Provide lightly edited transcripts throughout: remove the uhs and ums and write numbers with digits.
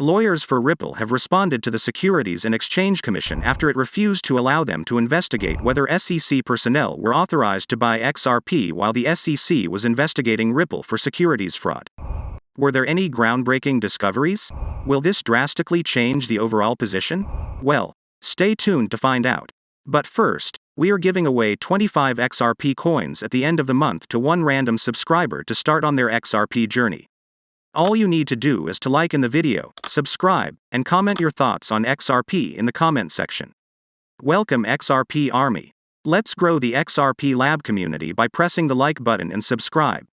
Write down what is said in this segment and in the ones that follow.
Lawyers for Ripple have responded to the Securities and Exchange Commission after it refused to allow them to investigate whether SEC personnel were authorized to buy XRP while the SEC was investigating Ripple for securities fraud. Were there any groundbreaking discoveries? Will this drastically change the overall position? Well, stay tuned to find out. But first, we are giving away 25 XRP coins at the end of the month to one random subscriber to start on their XRP journey. All you need to do is to like in the video, subscribe, and comment your thoughts on XRP in the comment section. Welcome XRP Army. Let's grow the XRP Lab community by pressing the like button and subscribe.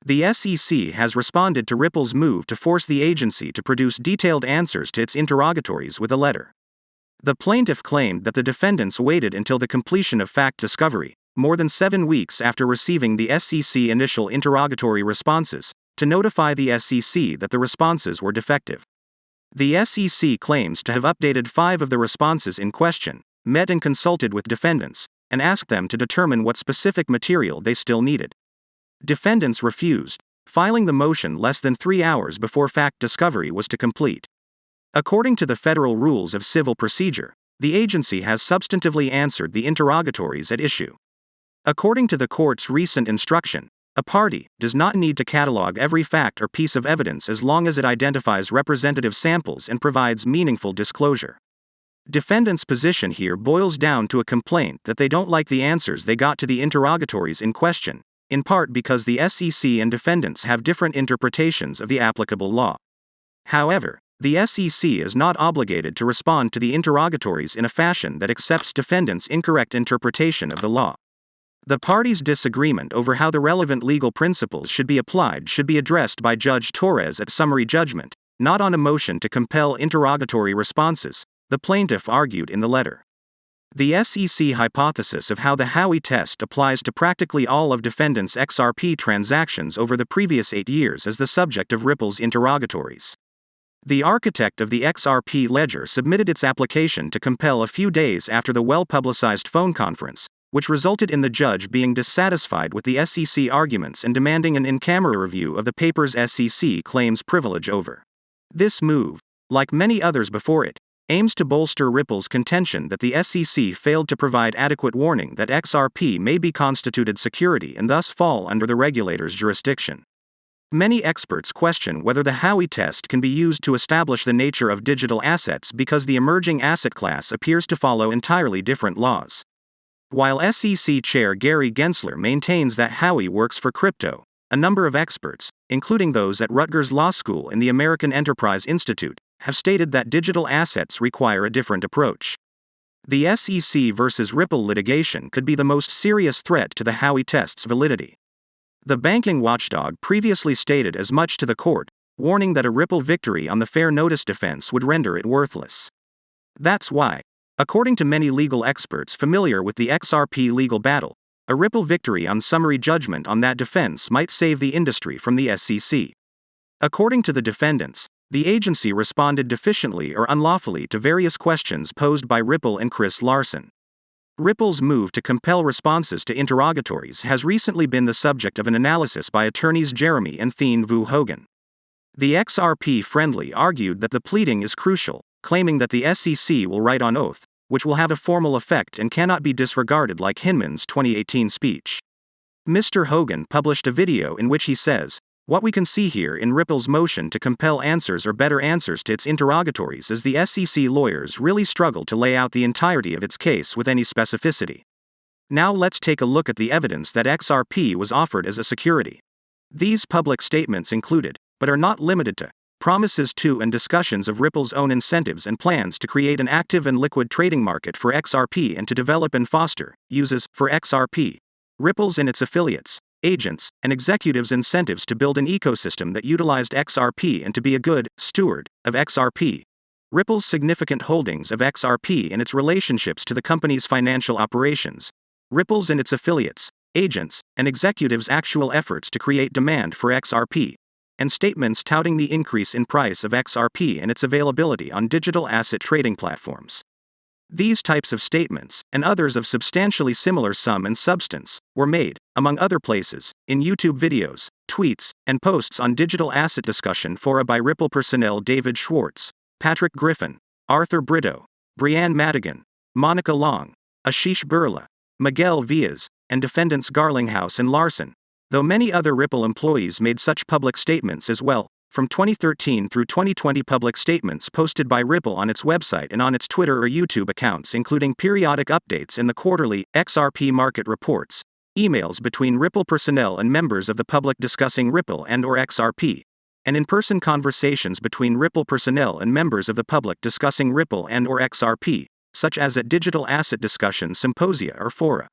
The SEC has responded to Ripple's move to force the agency to produce detailed answers to its interrogatories with a letter. The plaintiff claimed that the defendants waited until the completion of fact discovery, more than 7 weeks after receiving the SEC initial interrogatory responses, to notify the SEC that the responses were defective. The SEC claims to have updated 5 of the responses in question, met and consulted with defendants, and asked them to determine what specific material they still needed. Defendants refused, filing the motion less than 3 hours before fact discovery was to complete. According to the Federal Rules of Civil Procedure, the agency has substantively answered the interrogatories at issue. According to the court's recent instruction, a party does not need to catalog every fact or piece of evidence as long as it identifies representative samples and provides meaningful disclosure. Defendants' position here boils down to a complaint that they don't like the answers they got to the interrogatories in question, in part because the SEC and defendants have different interpretations of the applicable law. However, the SEC is not obligated to respond to the interrogatories in a fashion that accepts defendants' incorrect interpretation of the law. The parties' disagreement over how the relevant legal principles should be applied should be addressed by Judge Torres at summary judgment, not on a motion to compel interrogatory responses, the plaintiff argued in the letter. The SEC hypothesis of how the Howey test applies to practically all of defendants' XRP transactions over the previous 8 years is the subject of Ripple's interrogatories. The architect of the XRP ledger submitted its application to compel a few days after the well-publicized phone conference, which resulted in the judge being dissatisfied with the SEC arguments and demanding an in-camera review of the papers SEC claims privilege over. This move, like many others before it, aims to bolster Ripple's contention that the SEC failed to provide adequate warning that XRP may be constituted security and thus fall under the regulator's jurisdiction. Many experts question whether the Howey test can be used to establish the nature of digital assets because the emerging asset class appears to follow entirely different laws. While SEC Chair Gary Gensler maintains that Howey works for crypto, a number of experts, including those at Rutgers Law School and the American Enterprise Institute, have stated that digital assets require a different approach. The SEC versus Ripple litigation could be the most serious threat to the Howey test's validity. The banking watchdog previously stated as much to the court, warning that a Ripple victory on the fair notice defense would render it worthless. That's why, according to many legal experts familiar with the XRP legal battle, a Ripple victory on summary judgment on that defense might save the industry from the SEC. According to the defendants, the agency responded deficiently or unlawfully to various questions posed by Ripple and Chris Larsen. Ripple's move to compel responses to interrogatories has recently been the subject of an analysis by attorneys Jeremy and Hogan. The XRP-friendly argued that the pleading is crucial, claiming that the SEC will write on oath, which will have a formal effect and cannot be disregarded like Hinman's 2018 speech. Mr. Hogan published a video in which he says, "What we can see here in Ripple's motion to compel answers or better answers to its interrogatories is the SEC lawyers really struggle to lay out the entirety of its case with any specificity." Now let's take a look at the evidence that XRP was offered as a security. These public statements included, but are not limited to, promises to and discussions of Ripple's own incentives and plans to create an active and liquid trading market for XRP and to develop and foster uses for XRP. Ripple's and its affiliates, agents, and executives' incentives to build an ecosystem that utilized XRP and to be a good steward of XRP. Ripple's significant holdings of XRP and its relationships to the company's financial operations. Ripple's and its affiliates, agents, and executives' actual efforts to create demand for XRP. And statements touting the increase in price of XRP and its availability on digital asset trading platforms. These types of statements, and others of substantially similar sum and substance, were made, among other places, in YouTube videos, tweets, and posts on digital asset discussion fora by Ripple personnel David Schwartz, Patrick Griffin, Arthur Brito, Brianne Madigan, Monica Long, Ashish Burla, Miguel Villas, and defendants Garlinghouse and Larson, though many other Ripple employees made such public statements as well. From 2013 through 2020, public statements posted by Ripple on its website and on its Twitter or YouTube accounts, including periodic updates in the quarterly XRP market reports, emails between Ripple personnel and members of the public discussing Ripple and/or XRP, and in-person conversations between Ripple personnel and members of the public discussing Ripple and/or XRP, such as at digital asset discussion symposia or fora.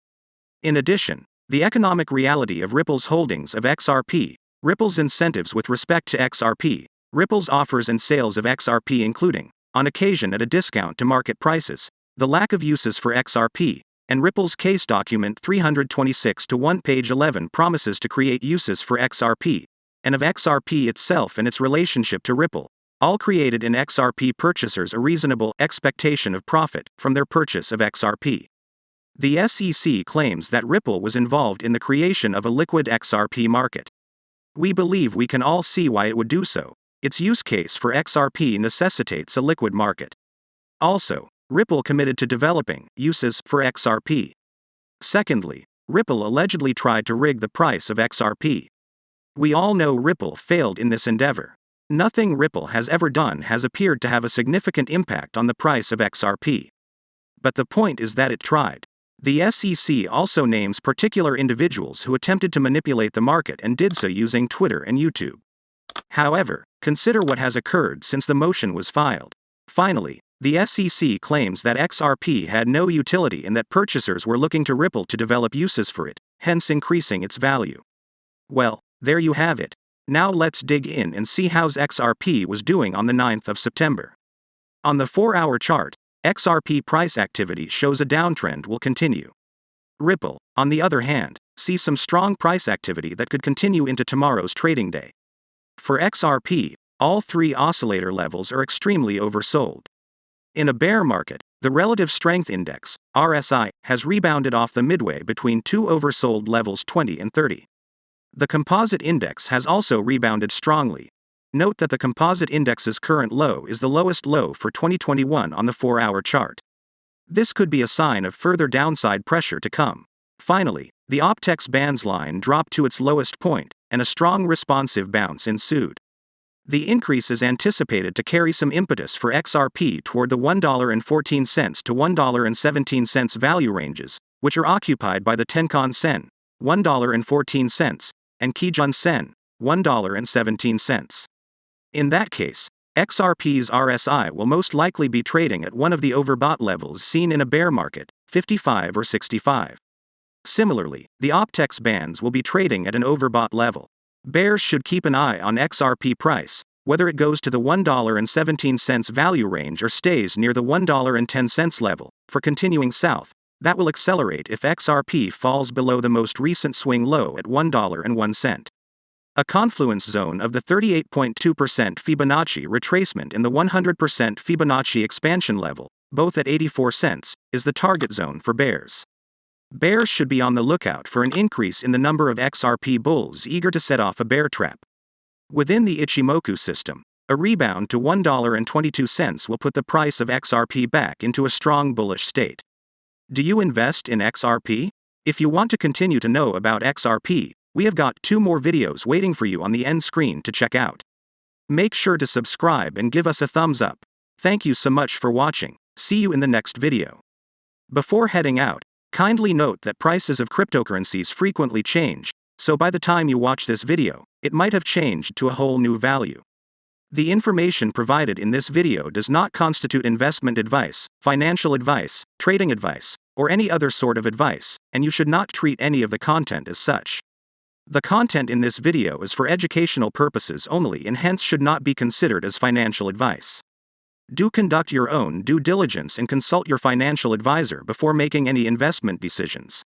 In addition, the economic reality of Ripple's holdings of XRP, Ripple's incentives with respect to XRP, Ripple's offers and sales of XRP including, on occasion at a discount to market prices, the lack of uses for XRP, and Ripple's case document 326-1 page 11 promises to create uses for XRP, and of XRP itself and its relationship to Ripple, all created in XRP purchasers a reasonable expectation of profit from their purchase of XRP. The SEC claims that Ripple was involved in the creation of a liquid XRP market. We believe we can all see why it would do so. Its use case for XRP necessitates a liquid market. Also, Ripple committed to developing uses for XRP. Secondly, Ripple allegedly tried to rig the price of XRP. We all know Ripple failed in this endeavor. Nothing Ripple has ever done has appeared to have a significant impact on the price of XRP. But the point is that it tried. The SEC also names particular individuals who attempted to manipulate the market and did so using Twitter and YouTube. However, consider what has occurred since the motion was filed. Finally, the SEC claims that XRP had no utility and that purchasers were looking to Ripple to develop uses for it, hence increasing its value. Well, there you have it. Now let's dig in and see how XRP was doing on the 9th of September. On the 4-hour chart, XRP price activity shows a downtrend will continue. Ripple, on the other hand, sees some strong price activity that could continue into tomorrow's trading day. For XRP, all three oscillator levels are extremely oversold. In a bear market, the Relative Strength Index, RSI, has rebounded off the midway between two oversold levels 20 and 30. The composite index has also rebounded strongly. Note that the composite index's current low is the lowest low for 2021 on the 4-hour chart. This could be a sign of further downside pressure to come. Finally, the Optex bands line dropped to its lowest point, and a strong responsive bounce ensued. The increase is anticipated to carry some impetus for XRP toward the $1.14 to $1.17 value ranges, which are occupied by the Tenkan Sen, $1.14, and Kijun Sen, $1.17. In that case, XRP's RSI will most likely be trading at one of the overbought levels seen in a bear market, 55 or 65. Similarly, the Optex bands will be trading at an overbought level. Bears should keep an eye on XRP price, whether it goes to the $1.17 value range or stays near the $1.10 level. For continuing south, that will accelerate if XRP falls below the most recent swing low at $1.01. A confluence zone of the 38.2% Fibonacci retracement and the 100% Fibonacci expansion level, both at 84 cents, is the target zone for bears. Bears should be on the lookout for an increase in the number of XRP bulls eager to set off a bear trap. Within the Ichimoku system, a rebound to $1.22 will put the price of XRP back into a strong bullish state. Do you invest in XRP? If you want to continue to know about XRP, we have got 2 more videos waiting for you on the end screen to check out. Make sure to subscribe and give us a thumbs up. Thank you so much for watching. See you in the next video. Before heading out, kindly note that prices of cryptocurrencies frequently change, so by the time you watch this video, it might have changed to a whole new value. The information provided in this video does not constitute investment advice, financial advice, trading advice, or any other sort of advice, and you should not treat any of the content as such. The content in this video is for educational purposes only and hence should not be considered as financial advice. Do conduct your own due diligence and consult your financial advisor before making any investment decisions.